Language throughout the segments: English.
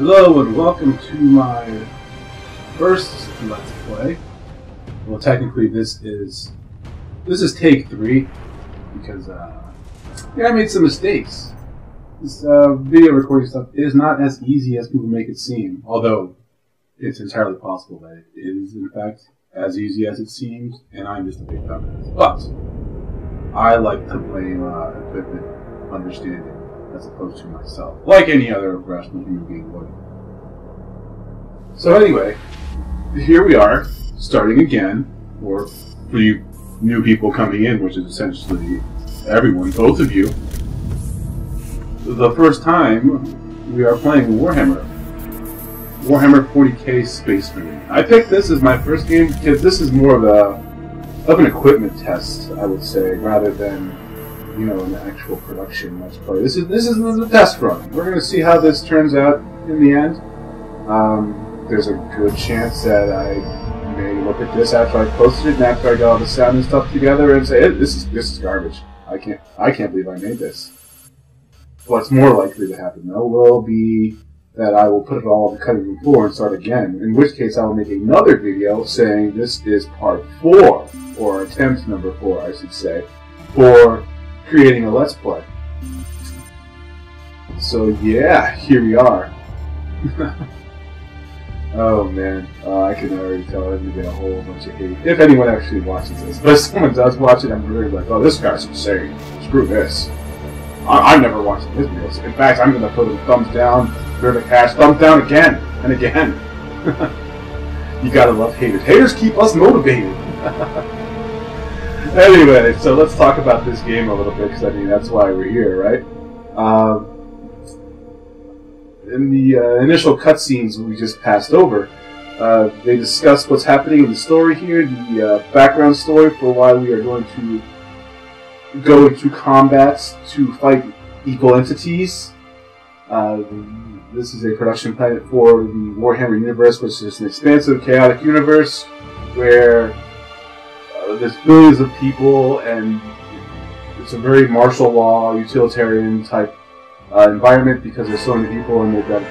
Hello and welcome to my first Let's Play. Well, technically this is take 3 because yeah, I made some mistakes. This video recording stuff is not as easy as people make it seem, although it's entirely possible that it is in fact as easy as it seems, and I'm just a big dumbass. But I like to blame equipment understanding as opposed to myself, like any other rational human being would. So anyway, here we are, starting again, or for you new people coming in, which is essentially everyone, both of you. The first time we are playing WarHammer 40K Space Marine. I picked this as my first game because this is more of an equipment test, I would say, rather than, you know, an actual production Let's Play. This is a test run. We're going to see how this turns out in the end. There's a good chance that I may look at this after I posted it and after I got all the sound and stuff together and say, hey, this is garbage. I can't believe I made this. What's more likely to happen, though, will be that I will put it all on the cutting room floor and start again, in which case I will make another video saying this is part 4, or attempt number 4, I should say, for creating a Let's Play. So yeah, here we are. Oh man, I can already tell I'm going to get a whole bunch of hate. If anyone actually watches this. But if someone does watch it, I'm really like, oh, this guy's insane. Screw this. I'm never watching his videos. In fact, I'm going to put a thumbs down, vertical hash, thumbs down again and again. You gotta love haters. Haters keep us motivated. Anyway, so let's talk about this game a little bit, because I mean, that's why we're here, right? In the initial cutscenes we just passed over, they discussed what's happening in the story here, the background story for why we are going to go into combat to fight equal entities. This is a production planet for the WarHammer universe, which is an expansive, chaotic universe where there's billions of people, and it's a very martial law, utilitarian type environment because there's so many people and they've got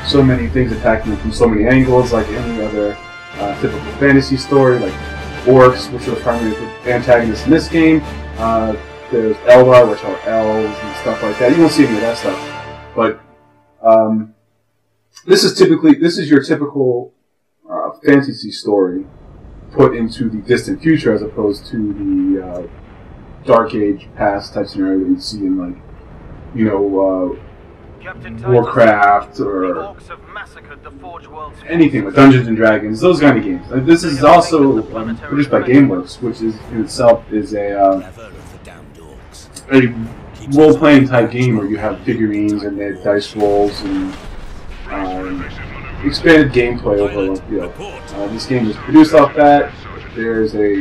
so many things attacking them from so many angles, like any other typical fantasy story, like orcs, which are the primary antagonists in this game. There's Eldar, which are elves and stuff like that. You won't see any of that stuff, but this is your typical fantasy story put into the distant future, as opposed to the Dark Age past type scenario that you see in, like, you know, Warcraft or anything with Dungeons and Dragons, those kind of games. This is also produced by GameWorks, which is in itself is a role-playing type game where you have figurines and they have dice rolls and expanded gameplay over a field. This game is produced off that. There's a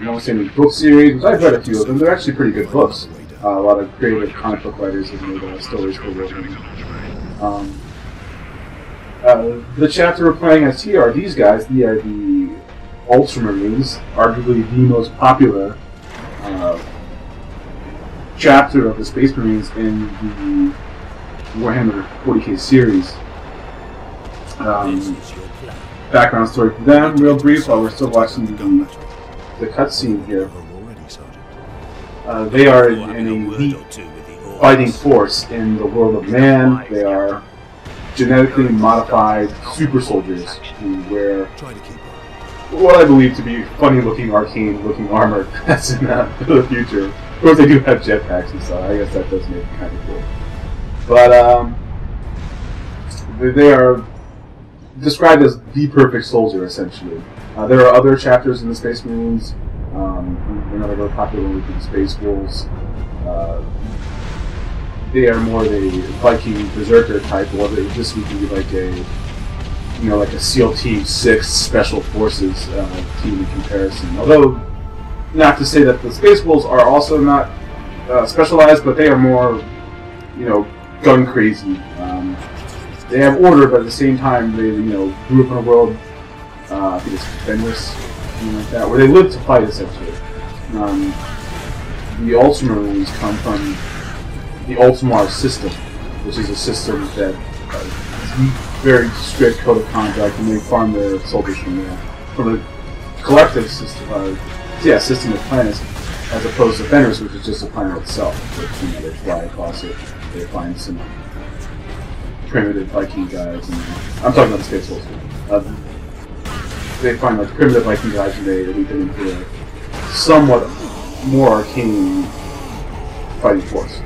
long-standing book series, which I've read a few of them. They're actually pretty good books. A lot of creative comic book writers have made stories for them. The chapter we're playing as here are these guys. They are the Ultramarines, arguably the most popular chapter of the Space Marines in the WarHammer 40K series. Background story for them, real brief, while we're still watching the cutscene here. They are an elite fighting force in the world of man. They are genetically modified super soldiers who wear what I believe to be funny-looking, arcane-looking armor that's in the future. Of course, they do have jetpacks and stuff. I guess that does make it kind of cool. But they are described as the perfect soldier, essentially. There are other chapters in the Space Marines. Another very popular one would be the Space Wolves. They are more the Viking Berserker type, or this would be like a, you know, like a SEAL Team 6 Special Forces team in comparison. Although, not to say that the Space Wolves are also not specialized, but they are more, you know, gun crazy. They have order, but at the same time, they, you know, grew up in a world, I think it's Fenris, something like that, where they live to fight, essentially. The Ultramarines come from the Ultimar system, which is a system that very strict code of conduct, and they farm their soldiers from there. From a collective system, system of planets, as opposed to Fenris, which is just a planet itself. Which, you know, they fly across it, they find some primitive Viking guys, and I'm talking about the Space Wolves. They find like primitive Viking guys, and they lead them into a somewhat more arcane fighting force.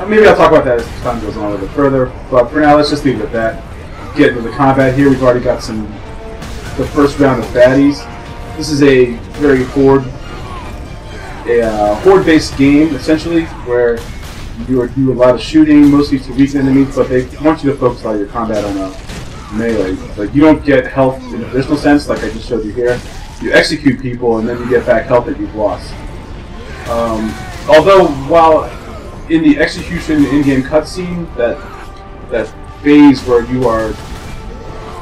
Maybe I'll talk about that as time goes on a little bit further, but for now, let's just leave it at that. Get into the combat here. We've already got the first round of baddies. This is a very horde-based game, essentially, where you do a lot of shooting, mostly to weaken enemies, but they want you to focus all your combat on melee. Like, you don't get health in a traditional sense, like I just showed you here. You execute people, and then you get back health that you've lost. Although, while in the execution in-game cutscene, that phase where you are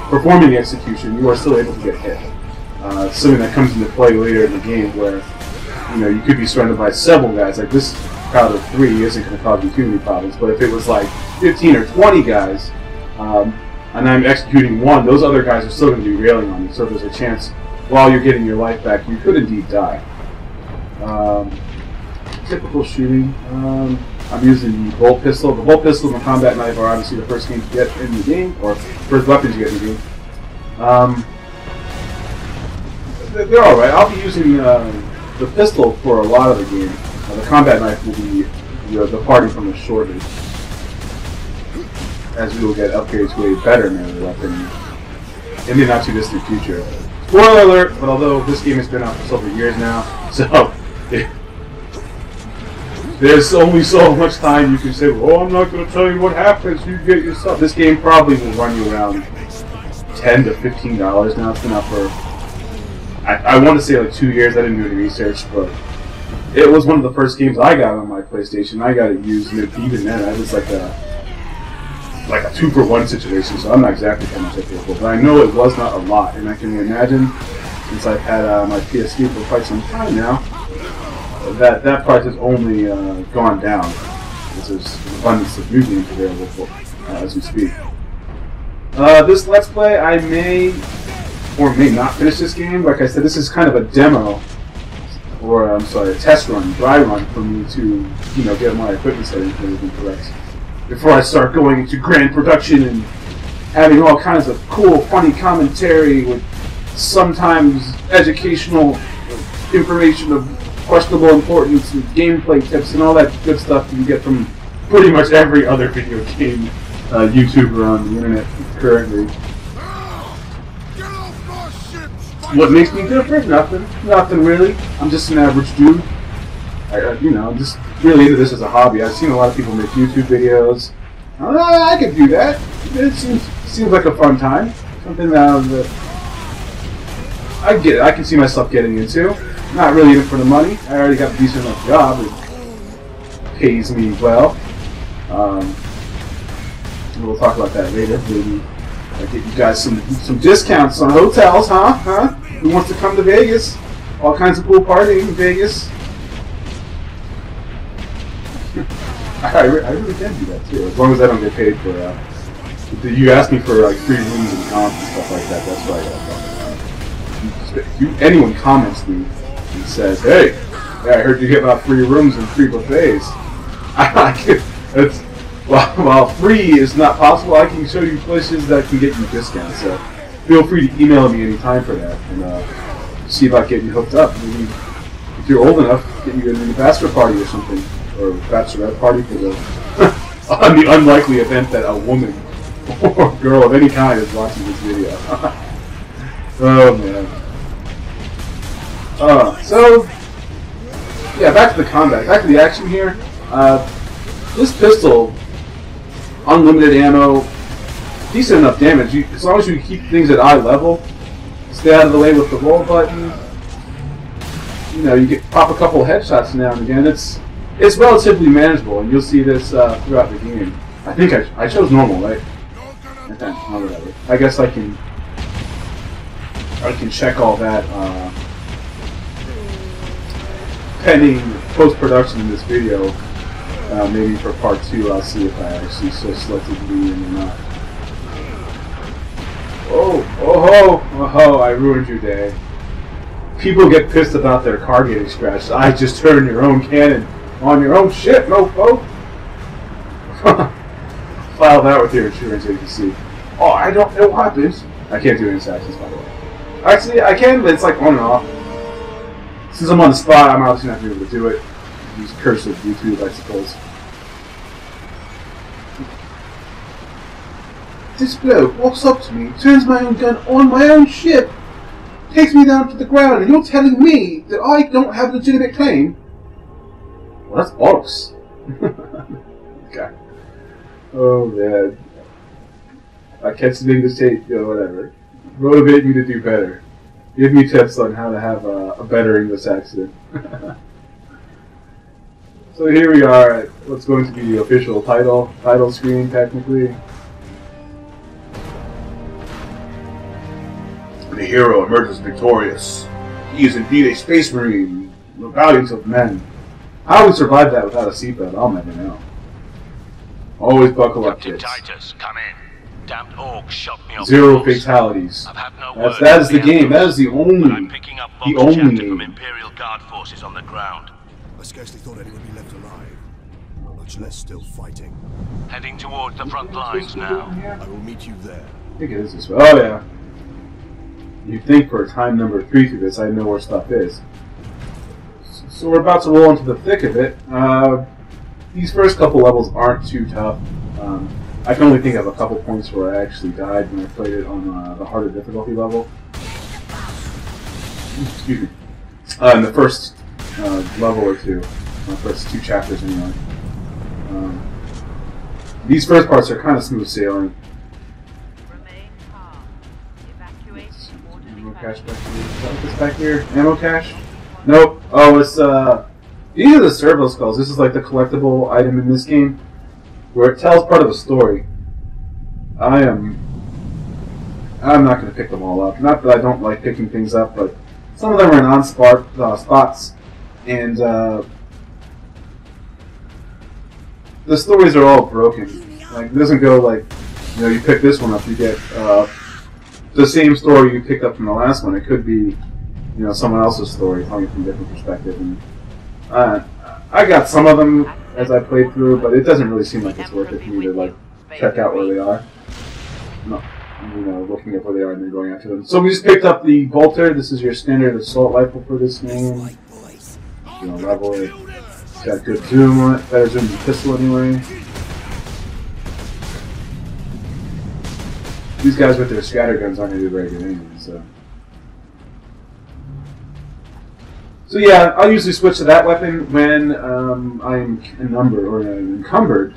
performing the execution, you are still able to get hit. Something that comes into play later in the game, where you could be surrounded by several guys. Like this crowd of 3 isn't going to cause you too many problems. But if it was like 15 or 20 guys, and I'm executing one, those other guys are still going to be railing on you. So there's a chance, while you're getting your life back, you could indeed die. Typical shooting. I'm using the bolt pistol. The bolt pistol and the combat knife are obviously the first things you get in the game, or first weapons you get in the game. They're alright. I'll be using the pistol for a lot of the game. The combat knife will be departing from the shortage, as we will get upgrades to a better melee weapon in the not too distant future. Spoiler alert, but although this game has been out for several years now, so there's only so much time you can say, "Oh, I'm not going to tell you what happens. You get yourself." This game probably will run you around $10 to $15 now. It's been out for I want to say like 2 years. I didn't do any research, but it was one of the first games I got on my PlayStation. I got it used, and even then, I was like a 2-for-1 situation. So I'm not exactly how much I paid for, but I know it was not a lot, and I can imagine, since I've had my PS3 for quite some time now, that price has only gone down. Because there's an abundance of new games available for as we speak. This Let's Play, I may or may not finish this game. Like I said, this is kind of a demo, or I'm sorry, a test run, dry run for me to get my equipment settings and everything correct before I start going into grand production and having all kinds of cool, funny commentary with sometimes educational information of questionable importance and gameplay tips and all that good stuff you get from pretty much every other video game YouTuber on the internet currently. What makes me different? Nothing really. I'm just an average dude. I'm just really into this as a hobby. I've seen a lot of people make YouTube videos. I could do that. It seems like a fun time. Something that I get it. I can see myself getting into. Not really in it for the money. I already got a decent enough job. It pays me well. We'll talk about that later. Maybe I get you guys some discounts on hotels, huh? Who wants to come to Vegas? All kinds of cool partying in Vegas. I really can do that too, as long as I don't get paid for. You ask me for like free rooms and comps and stuff like that. That's right. If anyone comments me and says, "Hey, I heard you get about free rooms and free buffets," while free is not possible, I can show you places that can get you discounts. So feel free to email me anytime for that, and see about getting you hooked up. Maybe if you're old enough, get you in a bachelor party or something, or bachelorette party for on the unlikely event that a woman or girl of any kind is watching this video. Oh man. So yeah, back to the combat, back to the action here. This pistol, unlimited ammo, decent enough damage. As long as you keep things at eye level, stay out of the way with the roll button. You get pop a couple of headshots now and again. It's relatively manageable, and you'll see this throughout the game. I think I chose normal, right? Okay, whatever. I guess I can check all that pending post-production in this video Maybe for part 2, I'll see if I actually so selected medium or not. Oh, I ruined your day. People get pissed about their car getting scratched. I just turned your own cannon on your own ship, mofo. File that with your insurance agency. Oh, I don't know what happens. I can't do instant access, by the way. Actually, I can, but it's like on and off. Since I'm on the spot, I'm obviously not going to be able to do it. Use cursive YouTube, I suppose. This bloke walks up to me, turns my own gun on my own ship, takes me down to the ground, and you're telling me that I don't have a legitimate claim? Well, that's bollocks. Okay. Oh, man. I catch the English tape, whatever. Motivate me to do better. Give me tips on how to have a better English accent. So here we are at what's going to be the official title screen, technically. The hero emerges victorious. He is indeed a space marine, the valiant of men. How we survived that without a seatbelt, I'll never know. Always buckle up, kids. Titus, come in. Damned orcs shot me off. 0 fatalities. That is the game. That is the only. I'm picking up bombs from Imperial Guard forces on the ground. I scarcely thought anyone would be left alive. Much less still fighting. Heading towards the front lines now. I will meet you there. I think it is this way. Oh yeah. You'd think for time number 3 through this, I know where stuff is. So we're about to roll into the thick of it. These first couple levels aren't too tough. I can only think of a couple points where I actually died when I played it on the harder difficulty level. Excuse me. In the first level or two. The first 2 chapters anyway. These first parts are kind of smooth sailing. Remain calm. Evacuate Ammo cache back here. Is that what's back here? Ammo cache? Nope. Oh, it's these are the servo skulls. This is like the collectible item in this game, where it tells part of a story. I'm not going to pick them all up. Not that I don't like picking things up, but some of them are in spots, and the stories are all broken. Like, it doesn't go like, you pick this one up, you get the same story you picked up from the last one. It could be, someone else's story telling it from a different perspective. And I got some of them as I played through, but it doesn't really seem like it's worth it for me to check out where they are. No, looking at where they are and then going after them. So we just picked up the bolter. This is your standard assault rifle for this game. Level it. It's got good zoom on it. Better zoom than the pistol anyway. These guys with their scatter guns aren't going to do very good anyway, So yeah, I'll usually switch to that weapon when I'm encumbered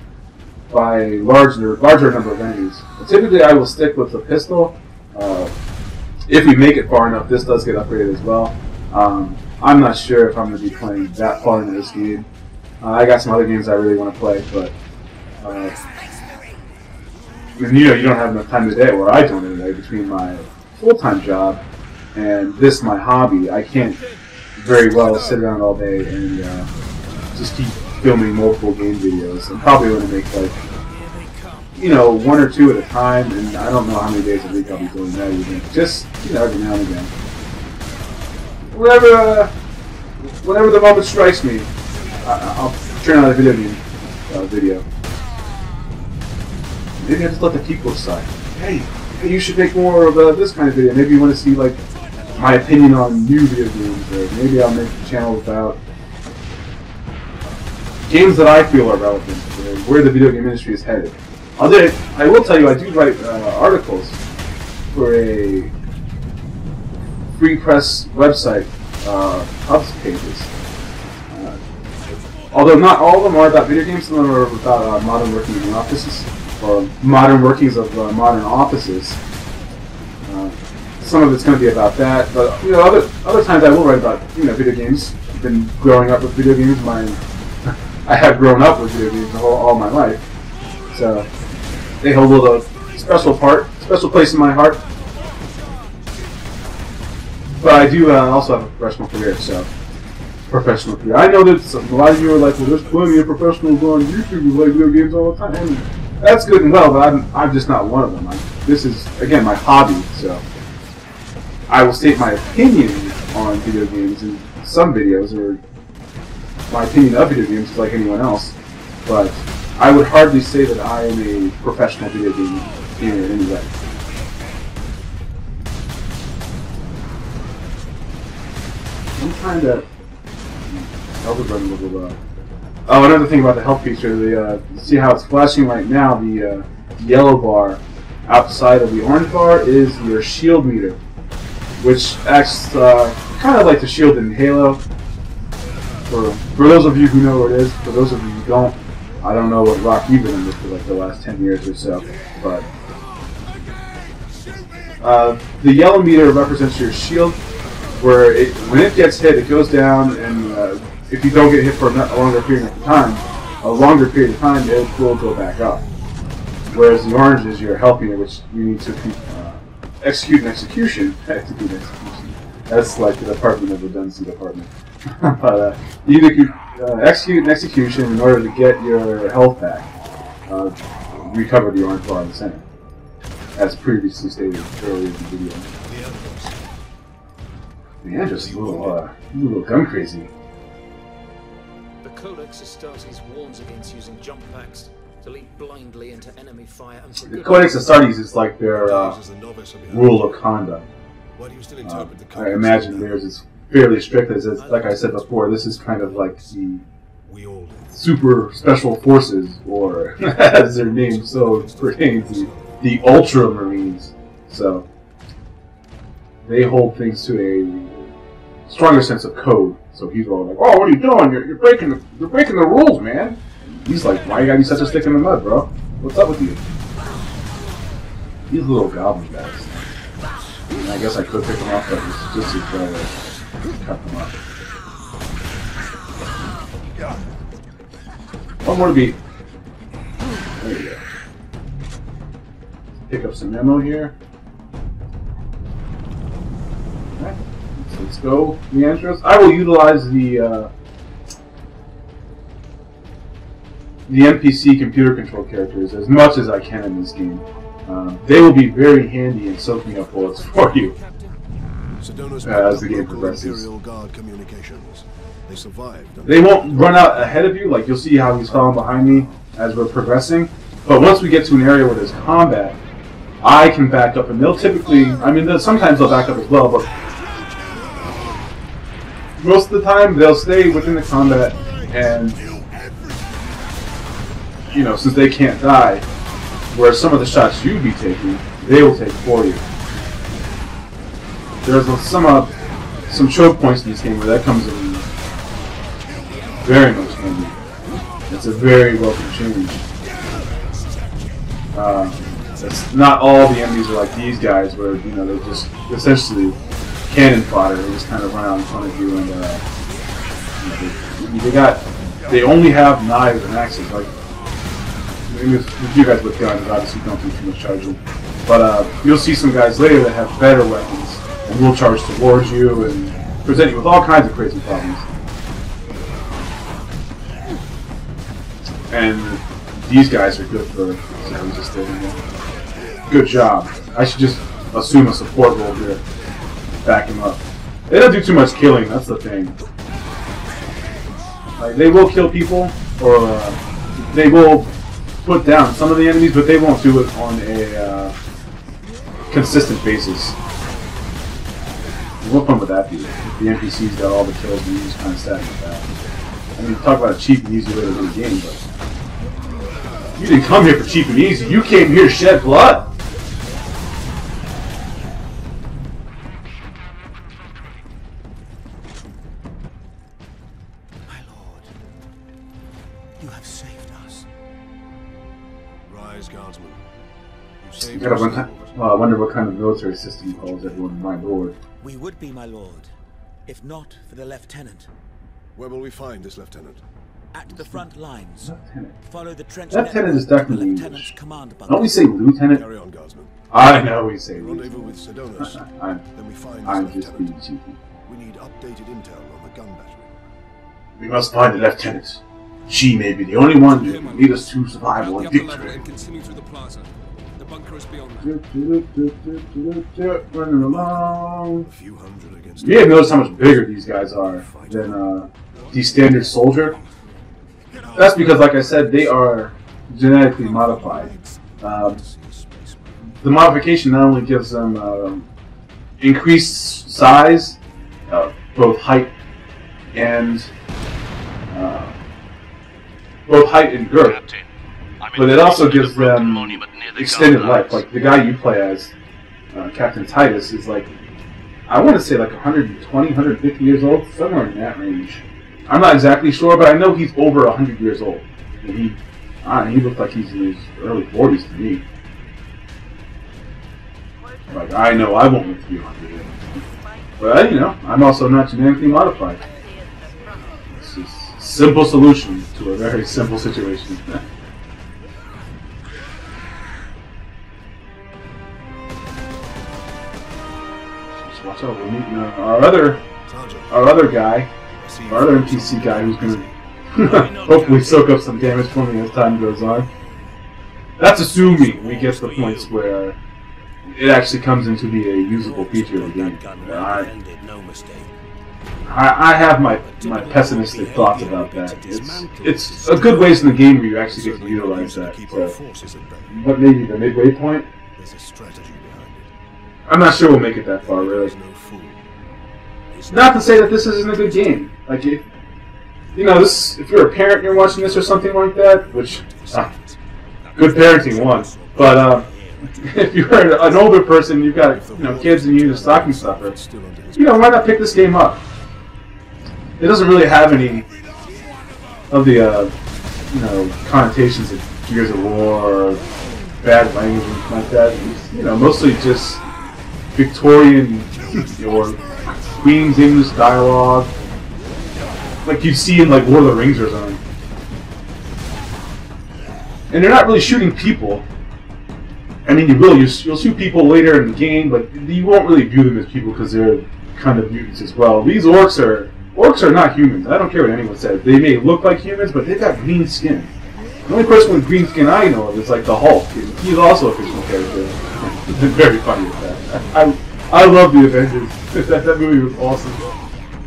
by a larger number of enemies. But typically I will stick with the pistol. If we make it far enough, this does get upgraded as well. I'm not sure if I'm going to be playing that far into this game. I got some other games I really want to play, but you don't have enough time in the day, or I don't anyway, between my full-time job and this, my hobby. I can't very well sit around all day and just keep filming multiple game videos. I'm probably going to make 1 or 2 at a time, and I don't know how many days a week I'll be doing that even. Just every now and again. Whenever the moment strikes me, I'll turn on a video game video. Maybe I just let the people decide. Hey, you should make more of this kind of video. Maybe you want to see my opinion on new video games, or maybe I'll make a channel about games that I feel are relevant, or where the video game industry is headed. I will tell you, I do write articles for a free press website, Hubs pages. Although not all of them are about video games, some of them are about modern workings in offices, or modern workings of modern offices. Some of it's going to be about that, but other times I will write about video games. I've been growing up with video games. I have grown up with video games all my life, so they hold a special place in my heart. But I do also have a professional career, so professional career. I know that a lot of you are like, well, there's plenty of professionals on YouTube who play video games all the time. And that's good and well, but I'm just not one of them. This is, again, my hobby, so I will state my opinion on video games in some videos, or my opinion of video games is like anyone else, but I would hardly say that I am a professional video game gamer in any way. I'm trying to... Health is running a little low. Oh, another thing about the health feature, see how it's flashing right now, the yellow bar outside of the orange bar is your shield meter, which acts kind of like the shield in Halo. For those of you who know what it is, for those of you who don't, I don't know what rock you've been under for like the last 10 years or so, but the yellow meter represents your shield, where when it gets hit, it goes down, and if you don't get hit for a longer period of time, it will go back up. Whereas the orange is your health meter, which you need to execute an execution. That's like the Department of Redundancy department. But you need to execute an execution in order to get your health back. Recover the orange bar in the center, as previously stated earlier in the video. Man, just a little gun crazy. The Codex Astartes warns against using jump packs to leap blindly into enemy fire. And the Codex Astartes is like their rule of conduct. Why do you still interpret the I Codex imagine theirs is fairly strict, as like I said before, this is kind of like the super special forces, or as their name so pertains, the Ultramarines. So they hold things to a stronger sense of code. So he's all like, "Oh, what are you doing? You're breaking the rules, man." He's like, "Why you gotta be such a stick in the mud, bro? What's up with you?" These little goblin guys. And I guess I could pick them up, but it's just to try to cut them up. One more to beat. There you go. Pick up some ammo here. Alright, so let's go. Leandros. I will utilize the NPC computer control characters as much as I can in this game. They will be very handy in soaking up bullets for you as the game progresses. They won't run out ahead of you, like you'll see how he's following behind me as we're progressing. But once we get to an area where there's combat, I can back up, and they'll typically, I mean, sometimes they'll back up as well, but most of the time they'll stay within the combat, and, you know, since they can't die, where some of the shots you'd be taking, they will take for you. There's some choke points in this game where that comes in very much handy. It's a very welcome change. It's not all the enemies are like these guys, where you know they're just essentially cannon fodder. They just kind of run out in front of you, and you know, they only have knives and axes. Like with you guys with guns, obviously don't do too much charging. But you'll see some guys later that have better weapons and will charge towards you and present you with all kinds of crazy problems. And these guys are good for good job. I should just assume a support role here. Back him up. They don't do too much killing, that's the thing. Like, they will kill people, or they will put down some of the enemies, but they won't do it on a consistent basis. What fun would that be? If the NPCs got all the kills and you just kind of sat with that. I mean, talk about a cheap and easy way to win a game, but you didn't come here for cheap and easy. You came here to shed blood. My lord, you have saved us. Rise, guardsman. You saved us. I wonder what kind of military system calls everyone my lord. We would be, my lord, if not for the lieutenant. Where will we find this lieutenant? At the front lines. Lieutenant. Follow the trench. Lieutenant is definitely Lieutenant's English. command bunker. Don't we say lieutenant? Carry on, guardsman. I know we say Rendezvous lieutenant. with Sedonis. I'm Then we find I'm this just being lieutenant. cheeky. We need updated intel on the gun battery. We must find the lieutenant. She may be the only one who can lead us to survival and victory. Continue through the plaza. The bunker is beyond that. Running along. A few hundred against. You may have noticed how much bigger these guys are than the standard soldier. That's because, like I said, they are genetically modified. The modification not only gives them increased size, both height and girth, but it also gives them extended life. Like the guy you play as, Captain Titus, is like, I want to say like 120, 150 years old, somewhere in that range. I'm not exactly sure, but I know he's over 100 years old. And he looked like he's in his early 40s to me. Like, I know I won't live to be 100. But, you know, I'm also not genetically modified. It's a simple solution to a very simple situation. Just watch out, we're meeting our other guy, our other NPC guy who's going to hopefully soak up some damage for me as time goes on. That's assuming we get to the points where it actually comes into be a usable feature of the game. I have my pessimistic thoughts about that. It's a good ways in the game where you actually get to utilize that. So, but maybe the midway point? I'm not sure we'll make it that far, really. Not to say that this isn't a good game. Like, if you're a parent and you're watching this or something like that, which, good parenting, one. But, if you're an older person, you've got kids and you're a stocking stuffer, why not pick this game up? It doesn't really have any of the connotations of Gears of War or bad language and like that. It's, mostly just Victorian or Queen's English dialogue, like you'd see in like Lord of the Rings or something. And they're not really shooting people. I mean, you'll shoot people later in the game, but you won't really view them as people because they're kind of mutants as well. These orcs are not humans. I don't care what anyone says. They may look like humans, but they've got green skin. The only person with green skin I know of is like the Hulk. He's also a fictional character. Very funny with that. I love the Avengers. that movie was awesome.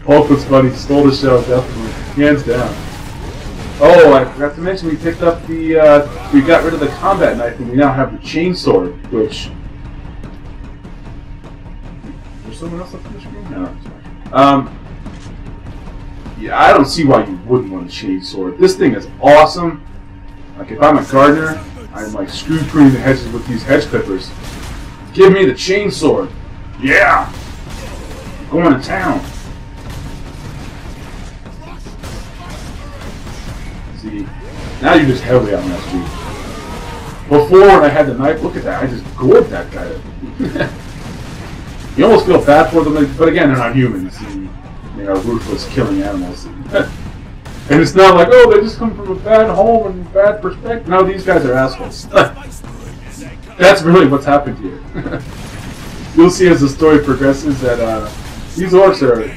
Hulk was funny. Stole the show, definitely, hands down. Oh, I forgot to mention we picked up we got rid of the combat knife and we now have the chainsword, which... There's someone else up on the screen? No. Yeah, I don't see why you wouldn't want a chainsword. This thing is awesome. Like, if I'm a gardener, I'm like screw pruning the hedges with these hedge clippers. Give me the chainsword. Yeah! I'm going to town. See, now you're just heavily out on that street. Before, when I had the knife, look at that, I just gored that guy. You almost feel bad for them, but again, they're not humans. They are ruthless, killing animals. And it's not like, oh, they just come from a bad home and bad perspective. No, these guys are assholes. That's really what's happened here. You'll see as the story progresses that these orcs are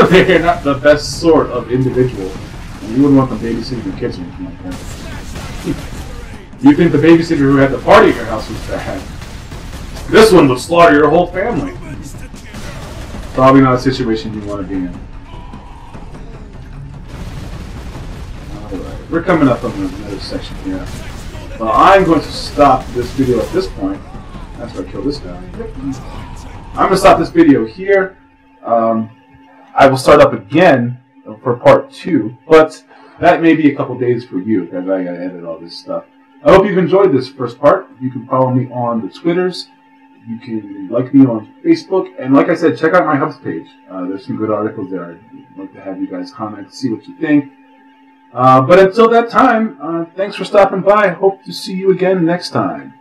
they're not the best sort of individual. And you wouldn't want them babysitting your kids or anything like that. You think the babysitter who had the party at your house was bad. This one would slaughter your whole family. Probably not a situation you want to be in. Alright, we're coming up on another section here. Well, I'm going to stop this video at this point. After I kill this guy. I'm going to stop this video here. I will start up again for part 2, but that may be a couple days for you because I got to edit all this stuff. I hope you've enjoyed this first part. You can follow me on the Twitters. You can like me on Facebook. And like I said, check out my Hubs page. There's some good articles there. I'd like to have you guys comment, see what you think. But until that time, thanks for stopping by. Hope to see you again next time.